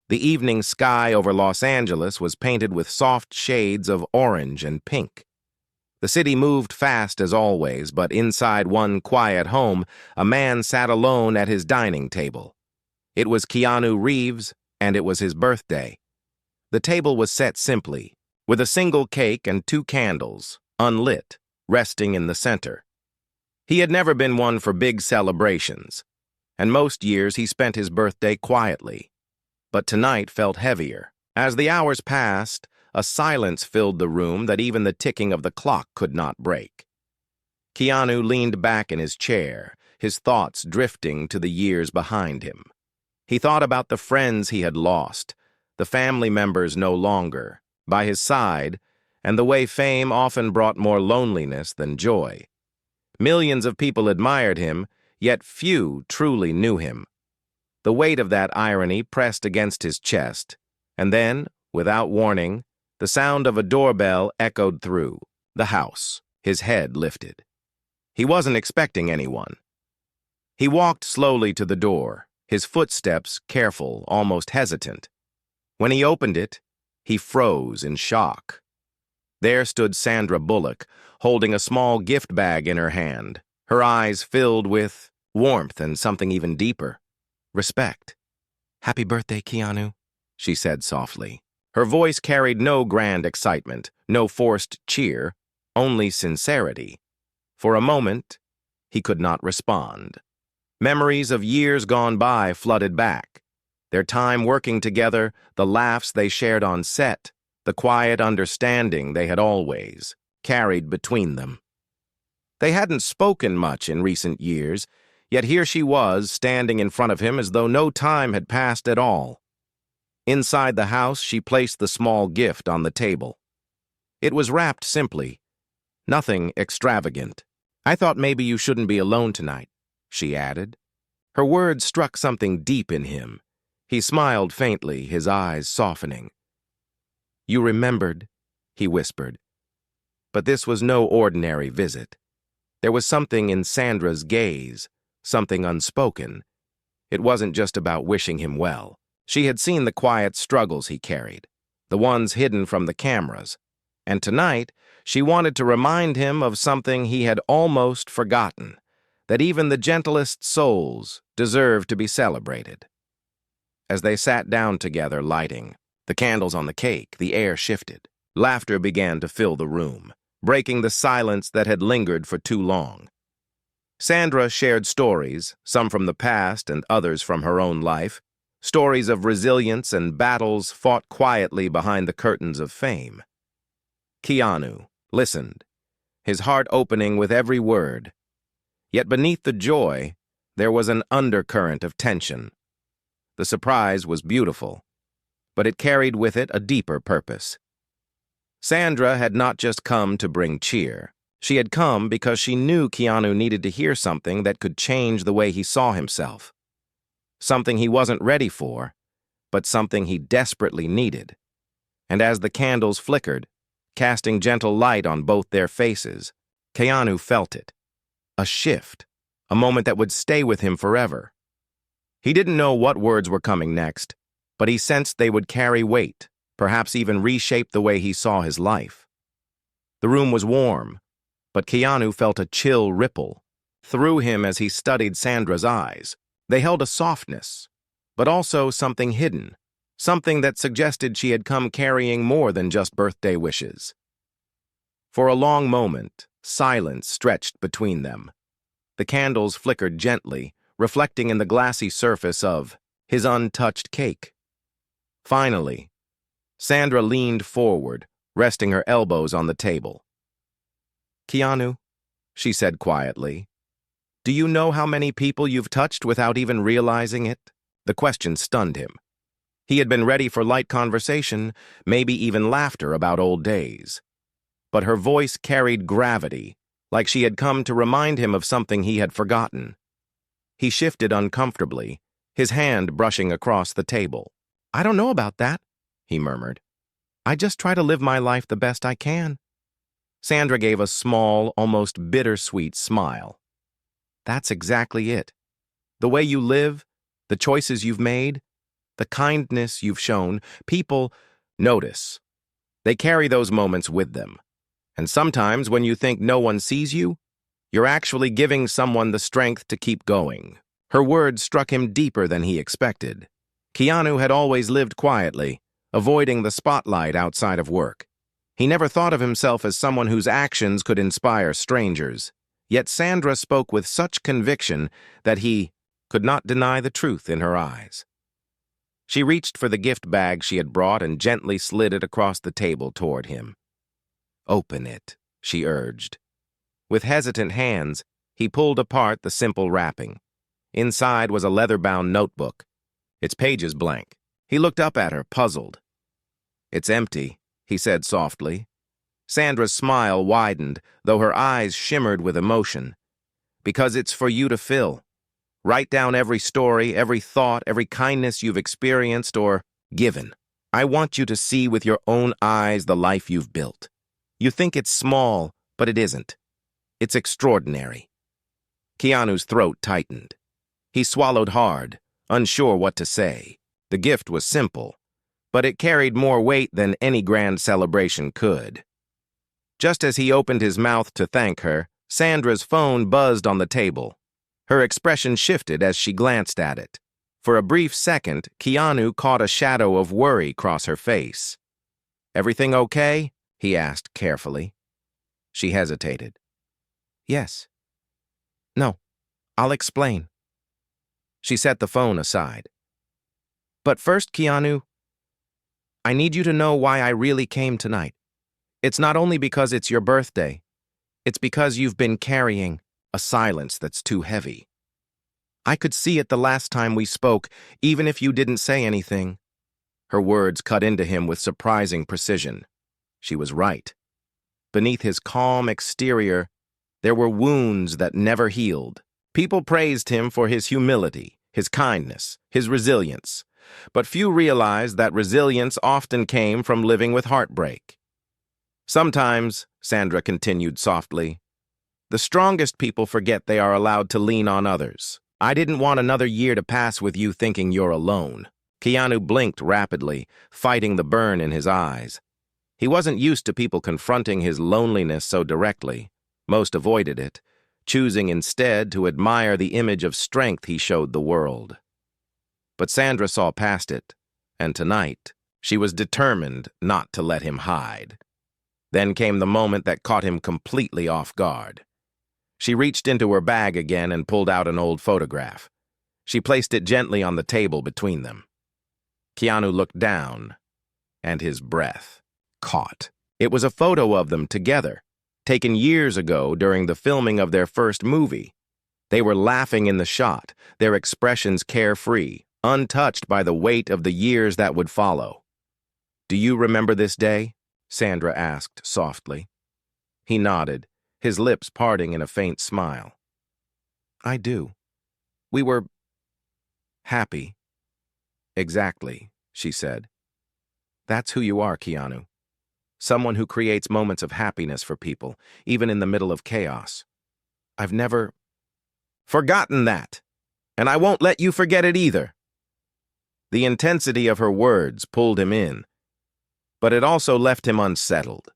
The evening sky over Los Angeles was painted with soft shades of orange and pink. The city moved fast as always, but inside one quiet home, a man sat alone at his dining table. It was Keanu Reeves, and it was his birthday. The table was set simply, with a single cake and 2 candles, unlit, resting in the center. He had never been one for big celebrations, and most years he spent his birthday quietly. But tonight felt heavier. As the hours passed, a silence filled the room that even the ticking of the clock could not break. Keanu leaned back in his chair, his thoughts drifting to the years behind him. He thought about the friends he had lost, the family members no longer by his side, and the way fame often brought more loneliness than joy. Millions of people admired him, yet few truly knew him. The weight of that irony pressed against his chest, and then, without warning, the sound of a doorbell echoed through the house. His head lifted. He wasn't expecting anyone. He walked slowly to the door, his footsteps careful, almost hesitant. When he opened it, he froze in shock. There stood Sandra Bullock, holding a small gift bag in her hand, her eyes filled with warmth and something even deeper. Respect. "Happy birthday, Keanu," she said softly. Her voice carried no grand excitement, no forced cheer, only sincerity. For a moment, he could not respond. Memories of years gone by flooded back. Their time working together, the laughs they shared on set, the quiet understanding they had always carried between them. They hadn't spoken much in recent years, yet here she was, standing in front of him as though no time had passed at all. Inside the house, she placed the small gift on the table. It was wrapped simply, nothing extravagant. "I thought maybe you shouldn't be alone tonight," she added. Her words struck something deep in him. He smiled faintly, his eyes softening. "You remembered," he whispered. But this was no ordinary visit. There was something in Sandra's gaze, something unspoken. It wasn't just about wishing him well. She had seen the quiet struggles he carried, the ones hidden from the cameras, and tonight she wanted to remind him of something he had almost forgotten, that even the gentlest souls deserve to be celebrated. As they sat down together, lighting the candles on the cake, the air shifted. Laughter began to fill the room, breaking the silence that had lingered for too long. Sandra shared stories, some from the past and others from her own life, stories of resilience and battles fought quietly behind the curtains of fame. Keanu listened, his heart opening with every word. Yet beneath the joy, there was an undercurrent of tension. The surprise was beautiful, but it carried with it a deeper purpose. Sandra had not just come to bring cheer. She had come because she knew Keanu needed to hear something that could change the way he saw himself. Something he wasn't ready for, but something he desperately needed. And as the candles flickered, casting gentle light on both their faces, Keanu felt it. A shift, a moment that would stay with him forever. He didn't know what words were coming next, but he sensed they would carry weight, perhaps even reshape the way he saw his life. The room was warm, but Keanu felt a chill ripple through him as he studied Sandra's eyes. They held a softness, but also something hidden, something that suggested she had come carrying more than just birthday wishes. For a long moment, silence stretched between them. The candles flickered gently, reflecting in the glassy surface of his untouched cake. Finally, Sandra leaned forward, resting her elbows on the table. "Keanu," she said quietly, "do you know how many people you've touched without even realizing it?" The question stunned him. He had been ready for light conversation, maybe even laughter about old days. But her voice carried gravity, like she had come to remind him of something he had forgotten. He shifted uncomfortably, his hand brushing across the table. "I don't know about that," he murmured. "I just try to live my life the best I can." Sandra gave a small, almost bittersweet smile. "That's exactly it. The way you live, the choices you've made, the kindness you've shown. People notice. They carry those moments with them. And sometimes when you think no one sees you, you're actually giving someone the strength to keep going. Her words struck him deeper than he expected. Keanu had always lived quietly, avoiding the spotlight outside of work. He never thought of himself as someone whose actions could inspire strangers. Yet Sandra spoke with such conviction that he could not deny the truth in her eyes. She reached for the gift bag she had brought and gently slid it across the table toward him. "Open it," she urged. With hesitant hands, he pulled apart the simple wrapping. Inside was a leather-bound notebook, its pages blank. He looked up at her, puzzled. "It's empty," he said softly. Sandra's smile widened, though her eyes shimmered with emotion. "Because it's for you to fill. Write down every story, every thought, every kindness you've experienced or given. I want you to see with your own eyes the life you've built. You think it's small, but it isn't. It's extraordinary." Keanu's throat tightened. He swallowed hard, unsure what to say. The gift was simple, but it carried more weight than any grand celebration could. Just as he opened his mouth to thank her, Sandra's phone buzzed on the table. Her expression shifted as she glanced at it. For a brief second, Keanu caught a shadow of worry cross her face. "Everything okay?" he asked carefully. She hesitated. "Yes. No, I'll explain." She set the phone aside. "But first, Keanu, I need you to know why I really came tonight. It's not only because it's your birthday. It's because you've been carrying a silence that's too heavy. I could see it the last time we spoke, even if you didn't say anything." Her words cut into him with surprising precision. She was right. Beneath his calm exterior, there were wounds that never healed. People praised him for his humility, his kindness, his resilience. But few realized that resilience often came from living with heartbreak. "Sometimes," Sandra continued softly, "the strongest people forget they are allowed to lean on others. I didn't want another year to pass with you thinking you're alone." Keanu blinked rapidly, fighting the burn in his eyes. He wasn't used to people confronting his loneliness so directly. Most avoided it, choosing instead to admire the image of strength he showed the world. But Sandra saw past it, and tonight, she was determined not to let him hide. Then came the moment that caught him completely off guard. She reached into her bag again and pulled out an old photograph. She placed it gently on the table between them. Keanu looked down, and his breath caught. It was a photo of them together, taken years ago during the filming of their first movie. They were laughing in the shot, their expressions carefree, untouched by the weight of the years that would follow. "Do you remember this day?" Sandra asked softly. He nodded, his lips parting in a faint smile. "I do. We were happy." "Exactly," she said. "That's who you are, Keanu. Someone who creates moments of happiness for people, even in the middle of chaos. I've never forgotten that, and I won't let you forget it either." The intensity of her words pulled him in, but it also left him unsettled.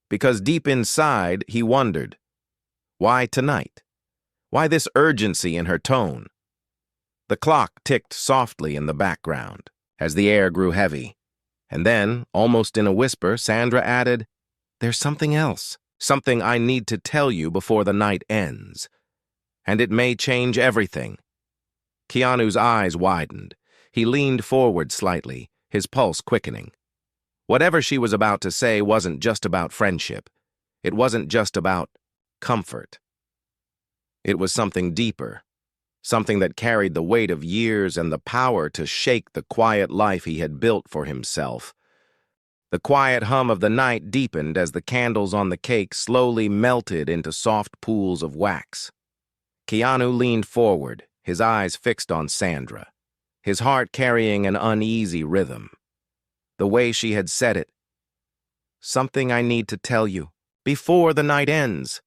Because deep inside, he wondered, why tonight? Why this urgency in her tone? The clock ticked softly in the background as the air grew heavy. And then, almost in a whisper, Sandra added, "There's something else, something I need to tell you before the night ends. And it may change everything." Keanu's eyes widened. He leaned forward slightly, his pulse quickening. Whatever she was about to say wasn't just about friendship. It wasn't just about comfort. It was something deeper, something that carried the weight of years and the power to shake the quiet life he had built for himself. The quiet hum of the night deepened as the candles on the cake slowly melted into soft pools of wax. Keanu leaned forward, his eyes fixed on Sandra, his heart carrying an uneasy rhythm. The way she had said it, "Something I need to tell you, before the night ends."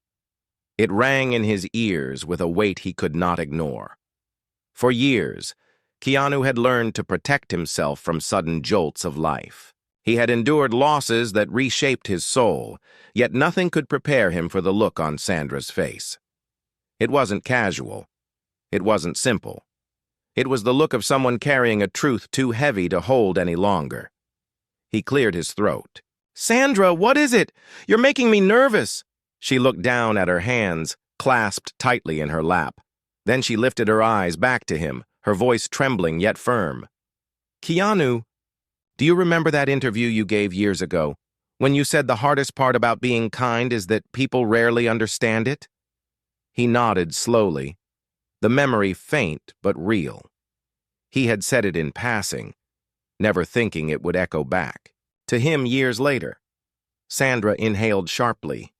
It rang in his ears with a weight he could not ignore. For years, Keanu had learned to protect himself from sudden jolts of life. He had endured losses that reshaped his soul, yet nothing could prepare him for the look on Sandra's face. It wasn't casual. It wasn't simple. It was the look of someone carrying a truth too heavy to hold any longer. He cleared his throat. "Sandra, what is it? You're making me nervous." She looked down at her hands, clasped tightly in her lap. Then she lifted her eyes back to him, her voice trembling yet firm. "Keanu, do you remember that interview you gave years ago, when you said the hardest part about being kind is that people rarely understand it?" He nodded slowly, the memory faint but real. He had said it in passing, never thinking it would echo back to him years later. Sandra inhaled sharply.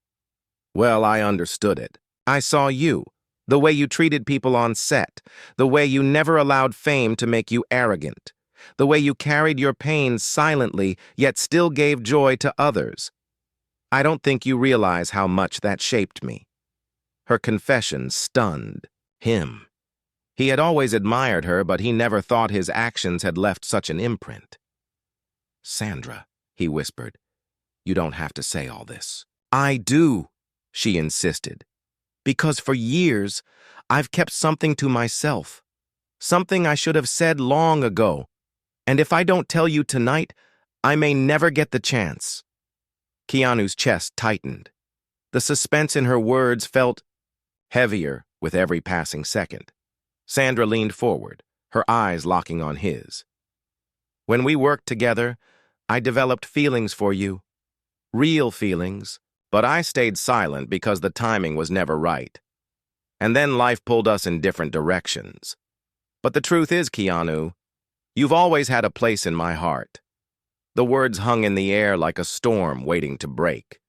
"Well, I understood it. I saw you, the way you treated people on set, the way you never allowed fame to make you arrogant, the way you carried your pain silently yet still gave joy to others. I don't think you realize how much that shaped me." Her confession stunned him. He had always admired her, but he never thought his actions had left such an imprint. "Sandra," he whispered, "you don't have to say all this." "I do," she insisted. "Because for years, I've kept something to myself. Something I should have said long ago. And if I don't tell you tonight, I may never get the chance." Keanu's chest tightened. The suspense in her words felt heavier with every passing second. Sandra leaned forward, her eyes locking on his. "When we worked together, I developed feelings for you. Real feelings, but I stayed silent because the timing was never right. And then life pulled us in different directions. But the truth is, Keanu, you've always had a place in my heart." The words hung in the air like a storm waiting to break.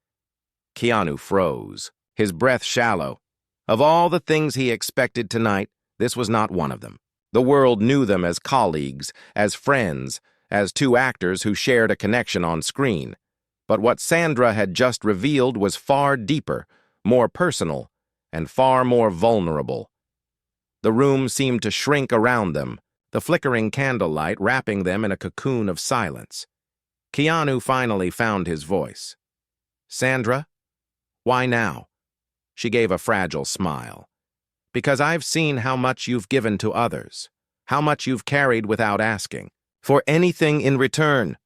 Keanu froze, his breath shallow. Of all the things he expected tonight, this was not one of them. The world knew them as colleagues, as friends, as two actors who shared a connection on screen. But what Sandra had just revealed was far deeper, more personal, and far more vulnerable. The room seemed to shrink around them, the flickering candlelight wrapping them in a cocoon of silence. Keanu finally found his voice. "Sandra, why now?" She gave a fragile smile. "Because I've seen how much you've given to others, how much you've carried without asking, for anything in return.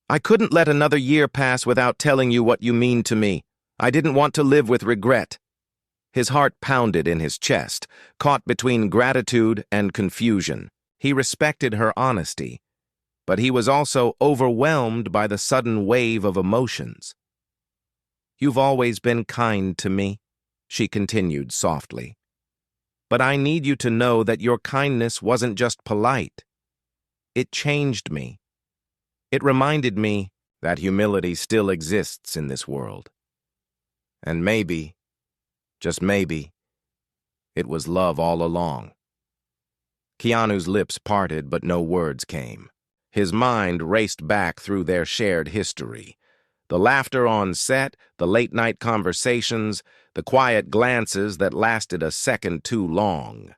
I couldn't let another year pass without telling you what you mean to me. I didn't want to live with regret." His heart pounded in his chest, caught between gratitude and confusion. He respected her honesty, but he was also overwhelmed by the sudden wave of emotions. "You've always been kind to me," she continued softly. "But I need you to know that your kindness wasn't just polite. It changed me. It reminded me that humility still exists in this world. And maybe, just maybe, it was love all along." Keanu's lips parted, but no words came. His mind raced back through their shared history. The laughter on set, the late-night conversations, the quiet glances that lasted a second too long.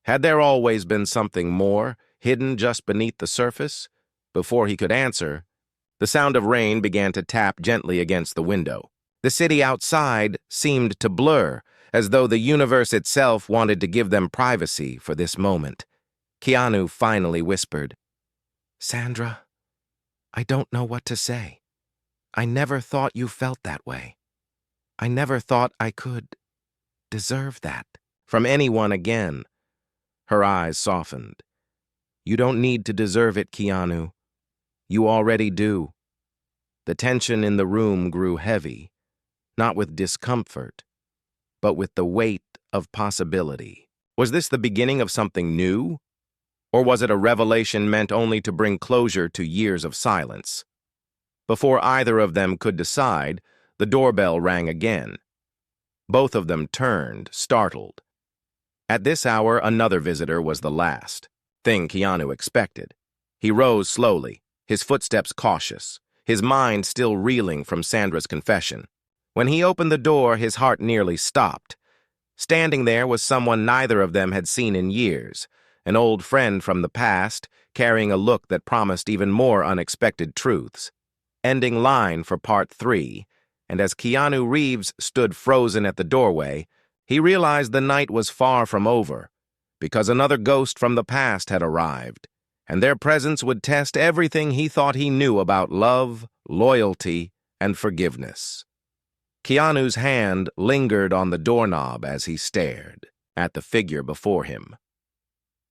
Had there always been something more, hidden just beneath the surface? Before he could answer, the sound of rain began to tap gently against the window. The city outside seemed to blur, as though the universe itself wanted to give them privacy for this moment. Keanu finally whispered, "Sandra, I don't know what to say. I never thought you felt that way. I never thought I could deserve that from anyone again." Her eyes softened. "You don't need to deserve it, Keanu. You already do." The tension in the room grew heavy, not with discomfort, but with the weight of possibility. Was this the beginning of something new? Or was it a revelation meant only to bring closure to years of silence? Before either of them could decide, the doorbell rang again. Both of them turned, startled. At this hour, another visitor was the last thing Keanu expected. He rose slowly, his footsteps cautious, his mind still reeling from Sandra's confession. When he opened the door, his heart nearly stopped. Standing there was someone neither of them had seen in years, an old friend from the past, carrying a look that promised even more unexpected truths. Ending line for part 3, and as Keanu Reeves stood frozen at the doorway, he realized the night was far from over, because another ghost from the past had arrived, and their presence would test everything he thought he knew about love, loyalty, and forgiveness. Keanu's hand lingered on the doorknob as he stared at the figure before him.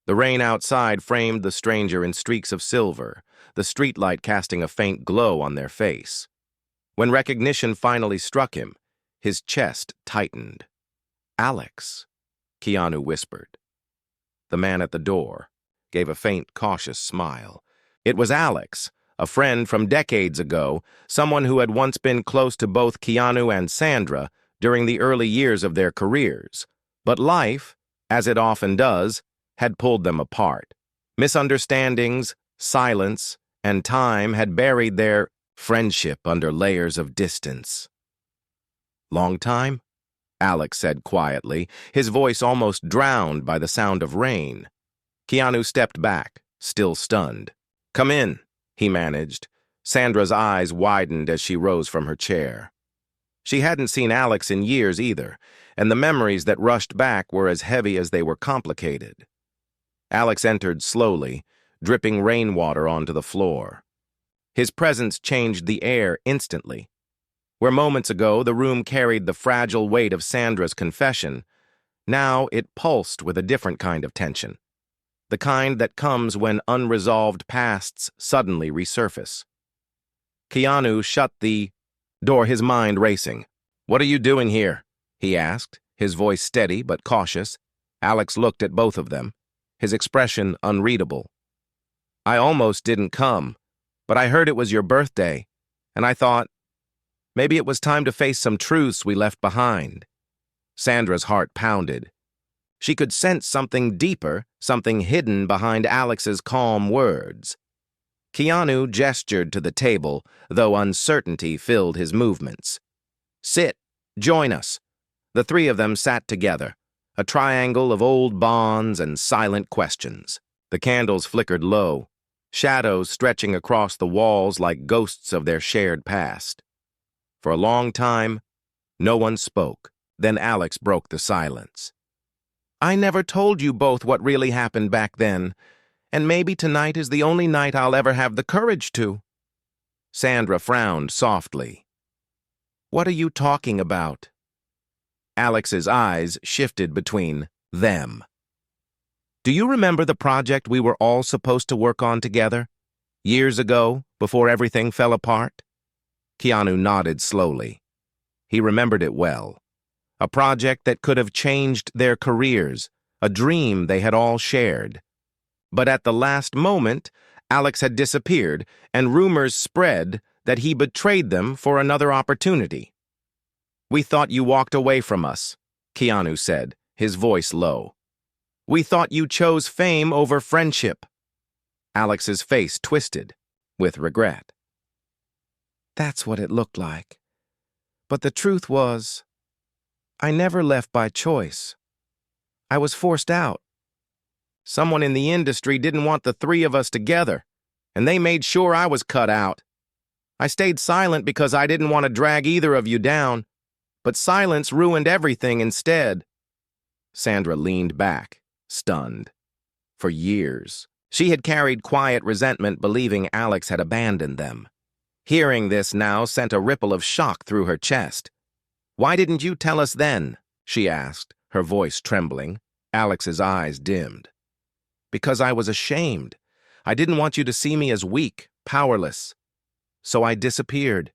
The rain outside framed the stranger in streaks of silver, the streetlight casting a faint glow on their face. When recognition finally struck him, his chest tightened. "Alex," Keanu whispered. The man at the door gave a faint, cautious smile. It was Alex, a friend from decades ago, someone who had once been close to both Keanu and Sandra during the early years of their careers. But life, as it often does, had pulled them apart. Misunderstandings, silence, and time had buried their friendship under layers of distance. "Long time?" Alex said quietly, his voice almost drowned by the sound of rain. Keanu stepped back, still stunned. "Come in," he managed. Sandra's eyes widened as she rose from her chair. She hadn't seen Alex in years either, and the memories that rushed back were as heavy as they were complicated. Alex entered slowly, dripping rainwater onto the floor. His presence changed the air instantly. Where moments ago the room carried the fragile weight of Sandra's confession, now it pulsed with a different kind of tension. The kind that comes when unresolved pasts suddenly resurface. Keanu shut the door, his mind racing. "What are you doing here?" he asked, his voice steady but cautious. Alex looked at both of them, his expression unreadable. "I almost didn't come, but I heard it was your birthday, and I thought maybe it was time to face some truths we left behind." Sandra's heart pounded. She could sense something deeper, something hidden behind Alex's calm words. Keanu gestured to the table, though uncertainty filled his movements. "Sit. Join us." The three of them sat together, a triangle of old bonds and silent questions. The candles flickered low, shadows stretching across the walls like ghosts of their shared past. For a long time, no one spoke. Then Alex broke the silence. "I never told you both what really happened back then, and maybe tonight is the only night I'll ever have the courage to." Sandra frowned softly. "What are you talking about?" Alex's eyes shifted between them. "Do you remember the project we were all supposed to work on together? Years ago, before everything fell apart?" Keanu nodded slowly. He remembered it well. A project that could have changed their careers, a dream they had all shared. But at the last moment, Alex had disappeared, and rumors spread that he betrayed them for another opportunity. "We thought you walked away from us," Keanu said, his voice low. "We thought you chose fame over friendship." Alex's face twisted with regret. "That's what it looked like. But the truth was, I never left by choice. I was forced out. Someone in the industry didn't want the three of us together, and they made sure I was cut out. I stayed silent because I didn't want to drag either of you down, but silence ruined everything instead." Sandra leaned back, stunned. For years, she had carried quiet resentment, believing Alex had abandoned them. Hearing this now sent a ripple of shock through her chest. "Why didn't you tell us then?" she asked, her voice trembling. Alex's eyes dimmed. "Because I was ashamed. I didn't want you to see me as weak, powerless. So I disappeared,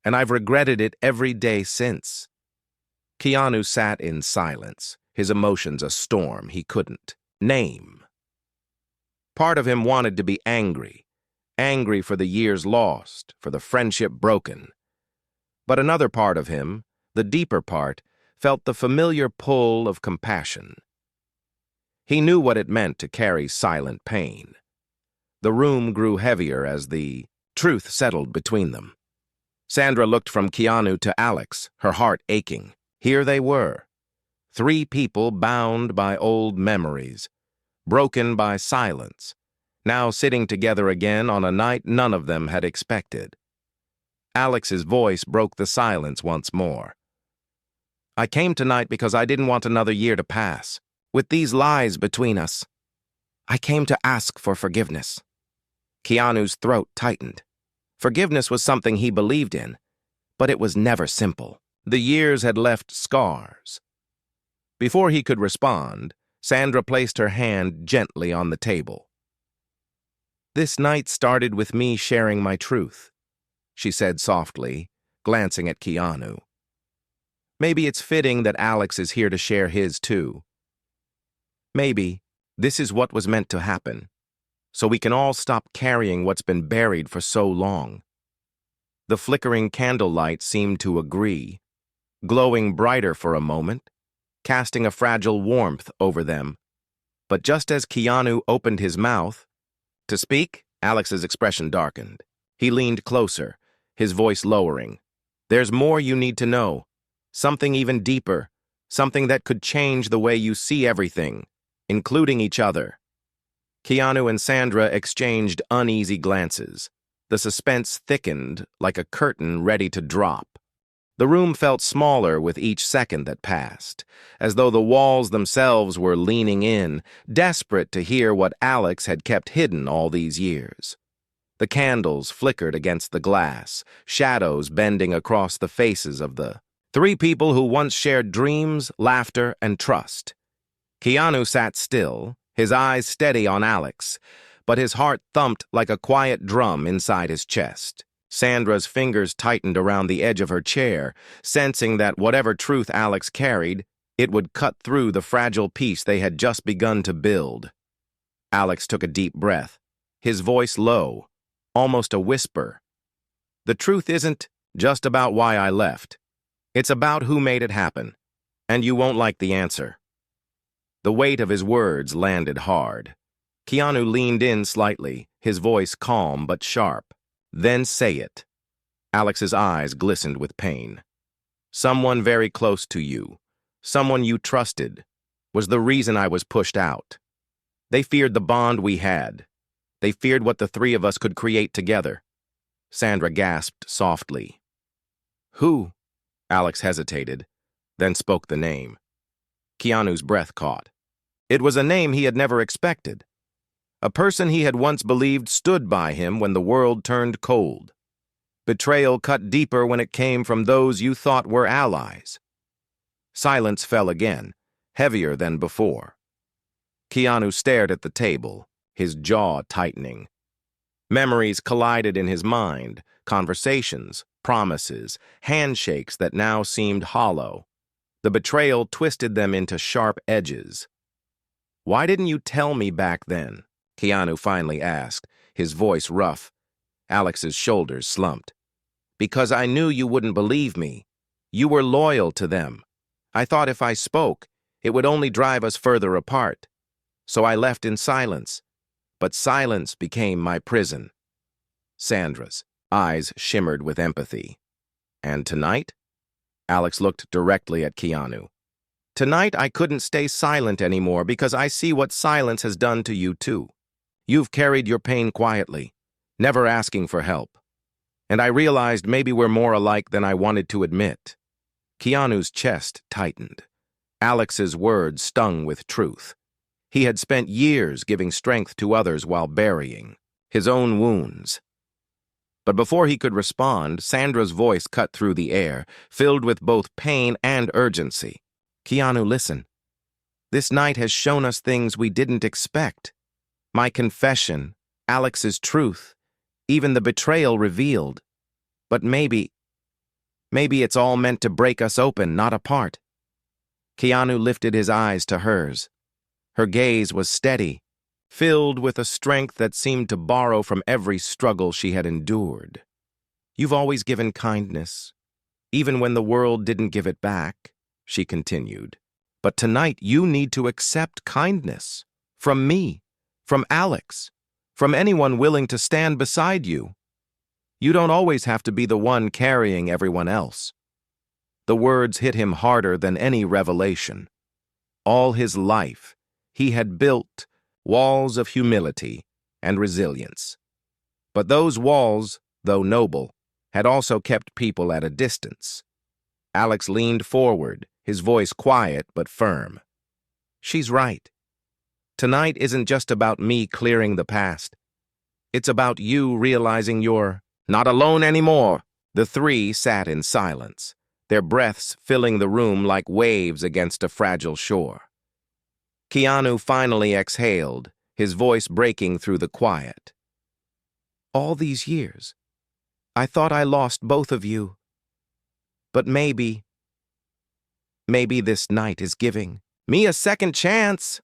and I've regretted it every day since." Keanu sat in silence, his emotions a storm he couldn't name. Part of him wanted to be angry for the years lost, for the friendship broken. But another part of him, the deeper part, felt the familiar pull of compassion. He knew what it meant to carry silent pain. The room grew heavier as the truth settled between them. Sandra looked from Keanu to Alex, her heart aching. Here they were, three people bound by old memories, broken by silence, now sitting together again on a night none of them had expected. Alex's voice broke the silence once more. "I came tonight because I didn't want another year to pass, with these lies between us. I came to ask for forgiveness." Keanu's throat tightened. Forgiveness was something he believed in, but it was never simple. The years had left scars. Before he could respond, Sandra placed her hand gently on the table. "This night started with me sharing my truth," she said softly, glancing at Keanu. "Maybe it's fitting that Alex is here to share his too. Maybe this is what was meant to happen, so we can all stop carrying what's been buried for so long." The flickering candlelight seemed to agree, glowing brighter for a moment, casting a fragile warmth over them. But just as Keanu opened his mouth to speak, Alex's expression darkened. He leaned closer, his voice lowering. "There's more you need to know. Something even deeper. Something that could change the way you see everything, including each other." Keanu and Sandra exchanged uneasy glances. The suspense thickened like a curtain ready to drop. The room felt smaller with each second that passed, as though the walls themselves were leaning in, desperate to hear what Alex had kept hidden all these years. The candles flickered against the glass, shadows bending across the faces of the three people who once shared dreams, laughter, and trust. Keanu sat still, his eyes steady on Alex, but his heart thumped like a quiet drum inside his chest. Sandra's fingers tightened around the edge of her chair, sensing that whatever truth Alex carried, it would cut through the fragile peace they had just begun to build. Alex took a deep breath, his voice low, almost a whisper. "The truth isn't just about why I left. It's about who made it happen, and you won't like the answer." The weight of his words landed hard. Keanu leaned in slightly, his voice calm but sharp. "Then say it." Alex's eyes glistened with pain. "Someone very close to you, someone you trusted, was the reason I was pushed out. They feared the bond we had. They feared what the three of us could create together." Sandra gasped softly. "Who?" Alex hesitated, then spoke the name. Keanu's breath caught. It was a name he had never expected. A person he had once believed stood by him when the world turned cold. Betrayal cut deeper when it came from those you thought were allies. Silence fell again, heavier than before. Keanu stared at the table, his jaw tightening. Memories collided in his mind, conversations, promises, handshakes that now seemed hollow. The betrayal twisted them into sharp edges. "Why didn't you tell me back then?" Keanu finally asked, his voice rough. Alex's shoulders slumped. "Because I knew you wouldn't believe me. You were loyal to them. I thought if I spoke, it would only drive us further apart. So I left in silence. But silence became my prison." Sandra's eyes shimmered with empathy. "And tonight?" Alex looked directly at Keanu. "Tonight I couldn't stay silent anymore because I see what silence has done to you too. You've carried your pain quietly, never asking for help. And I realized maybe we're more alike than I wanted to admit." Keanu's chest tightened. Alex's words stung with truth. He had spent years giving strength to others while burying his own wounds. But before he could respond, Sandra's voice cut through the air, filled with both pain and urgency. "Keanu, listen. This night has shown us things we didn't expect. My confession, Alex's truth, even the betrayal revealed. But maybe it's all meant to break us open, not apart." Keanu lifted his eyes to hers. Her gaze was steady, filled with a strength that seemed to borrow from every struggle she had endured. "You've always given kindness, even when the world didn't give it back," she continued. "But tonight you need to accept kindness. From me, from Alex, from anyone willing to stand beside you. You don't always have to be the one carrying everyone else." The words hit him harder than any revelation. All his life, he had built walls of humility and resilience. But those walls, though noble, had also kept people at a distance. Alex leaned forward, his voice quiet but firm. She's right. Tonight isn't just about me clearing the past. It's about you realizing you're not alone anymore. The three sat in silence, their breaths filling the room like waves against a fragile shore. Keanu finally exhaled, his voice breaking through the quiet. All these years, I thought I lost both of you. But maybe this night is giving me a second chance.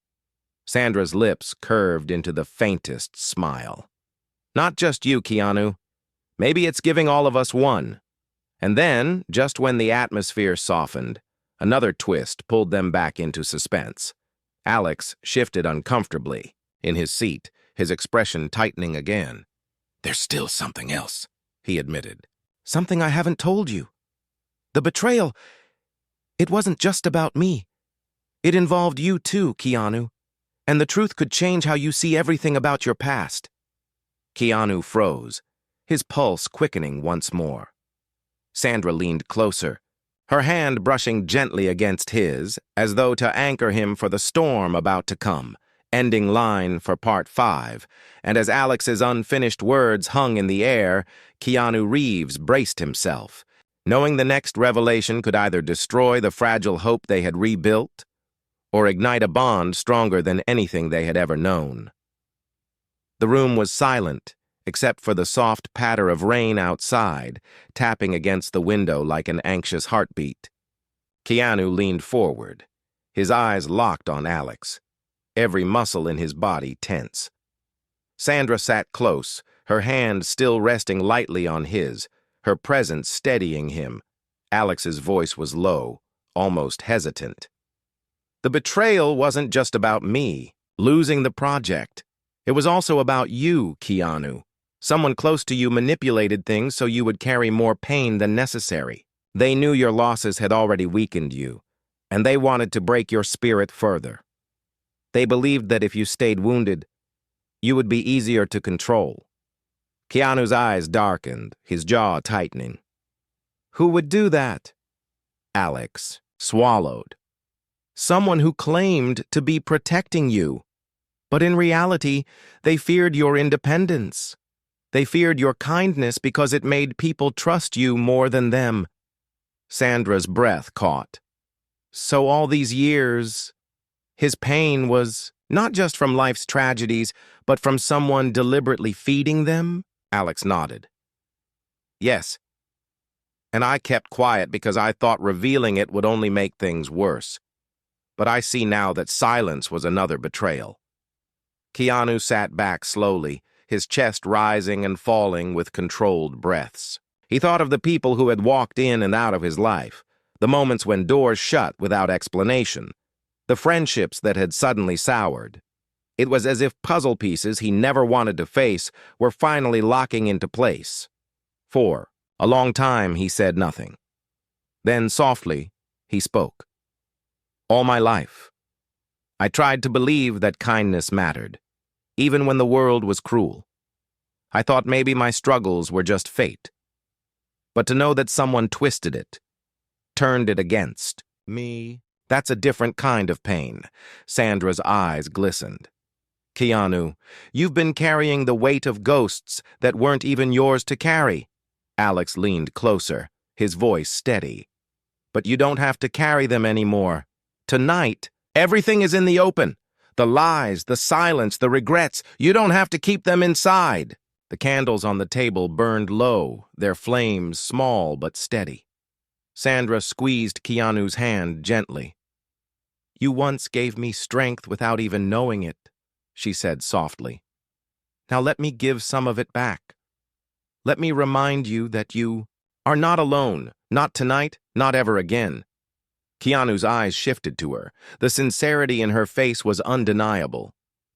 Sandra's lips curved into the faintest smile. Not just you, Keanu. Maybe it's giving all of us one. And then, just when the atmosphere softened, another twist pulled them back into suspense. Alex shifted uncomfortably in his seat, his expression tightening again. There's still something else, he admitted. Something I haven't told you. The betrayal, it wasn't just about me. It involved you too, Keanu. And the truth could change how you see everything about your past. Keanu froze, his pulse quickening once more. Sandra leaned closer, her hand brushing gently against his, as though to anchor him for the storm about to come, ending line for part 5, and as Alex's unfinished words hung in the air, Keanu Reeves braced himself, knowing the next revelation could either destroy the fragile hope they had rebuilt or ignite a bond stronger than anything they had ever known. The room was silent, except for the soft patter of rain outside, tapping against the window like an anxious heartbeat. Keanu leaned forward, his eyes locked on Alex, every muscle in his body tense. Sandra sat close, her hand still resting lightly on his, her presence steadying him. Alex's voice was low, almost hesitant. The betrayal wasn't just about me, losing the project. It was also about you, Keanu. Someone close to you manipulated things so you would carry more pain than necessary. They knew your losses had already weakened you, and they wanted to break your spirit further. They believed that if you stayed wounded, you would be easier to control. Keanu's eyes darkened, his jaw tightening. Who would do that? Alex swallowed. Someone who claimed to be protecting you. But in reality, they feared your independence. They feared your kindness because it made people trust you more than them. Sandra's breath caught. So all these years, his pain was not just from life's tragedies, but from someone deliberately feeding them? Alex nodded. Yes. And I kept quiet because I thought revealing it would only make things worse. But I see now that silence was another betrayal. Keanu sat back slowly, his chest rising and falling with controlled breaths. He thought of the people who had walked in and out of his life, the moments when doors shut without explanation, the friendships that had suddenly soured. It was as if puzzle pieces he never wanted to face were finally locking into place. For a long time he said nothing. Then softly, he spoke. All my life, I tried to believe that kindness mattered, even when the world was cruel. I thought maybe my struggles were just fate. But to know that someone twisted it, turned it against me, that's a different kind of pain. Sandra's eyes glistened. Keanu, you've been carrying the weight of ghosts that weren't even yours to carry. Alex leaned closer, his voice steady. But you don't have to carry them anymore. Tonight, everything is in the open. The lies, the silence, the regrets, you don't have to keep them inside. The candles on the table burned low, their flames small but steady. Sandra squeezed Keanu's hand gently. You once gave me strength without even knowing it, she said softly. Now let me give some of it back. Let me remind you that you are not alone, not tonight, not ever again. Keanu's eyes shifted to her. The sincerity in her face was undeniable.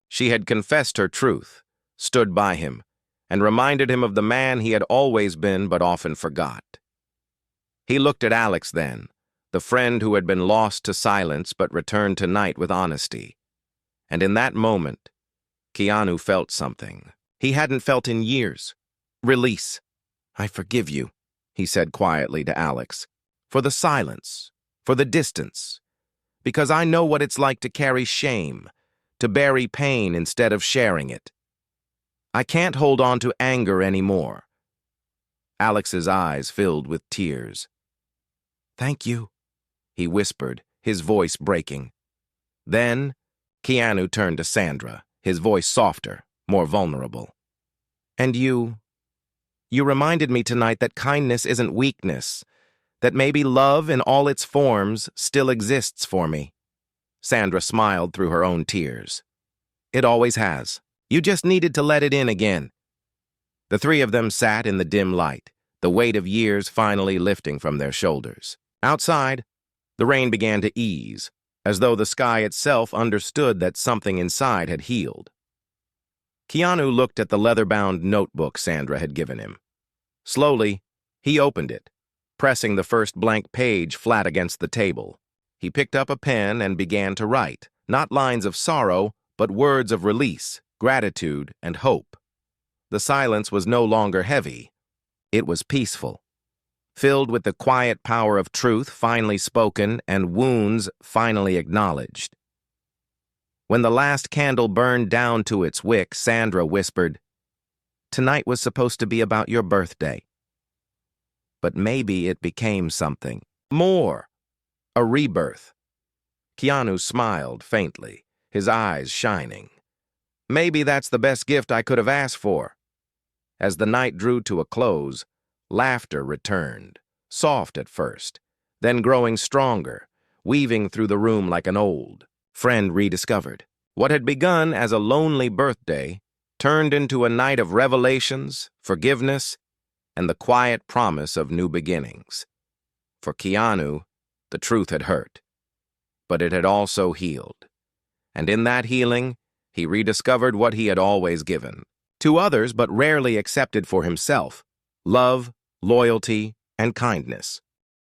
She had confessed her truth, stood by him, and reminded him of the man he had always been but often forgot. He looked at Alex then, the friend who had been lost to silence but returned tonight with honesty. And in that moment, Keanu felt something he hadn't felt in years. Release. "I forgive you," he said quietly to Alex. "For the silence, for the distance. Because I know what it's like to carry shame, to bury pain instead of sharing it. I can't hold on to anger anymore." Alex's eyes filled with tears. "Thank you," he whispered, his voice breaking. Then, Keanu turned to Sandra, his voice softer, more vulnerable. "And you reminded me tonight that kindness isn't weakness, that maybe love in all its forms still exists for me." Sandra smiled through her own tears. "It always has. You just needed to let it in again." The three of them sat in the dim light, the weight of years finally lifting from their shoulders. Outside, the rain began to ease, as though the sky itself understood that something inside had healed. Keanu looked at the leather-bound notebook Sandra had given him. Slowly, he opened it, pressing the first blank page flat against the table. He picked up a pen and began to write, not lines of sorrow, but words of release, gratitude, and hope. The silence was no longer heavy. It was peaceful, filled with the quiet power of truth finally spoken and wounds finally acknowledged. When the last candle burned down to its wick, Sandra whispered, "Tonight was supposed to be about your birthday. But maybe it became something more, a rebirth." Keanu smiled faintly, his eyes shining. "Maybe that's the best gift I could have asked for." As the night drew to a close, laughter returned, soft at first, then growing stronger, weaving through the room like an old friend rediscovered. What had begun as a lonely birthday turned into a night of revelations, forgiveness, and the quiet promise of new beginnings. For Keanu, the truth had hurt, but it had also healed. And in that healing, he rediscovered what he had always given to others but rarely accepted for himself: love, loyalty, and kindness.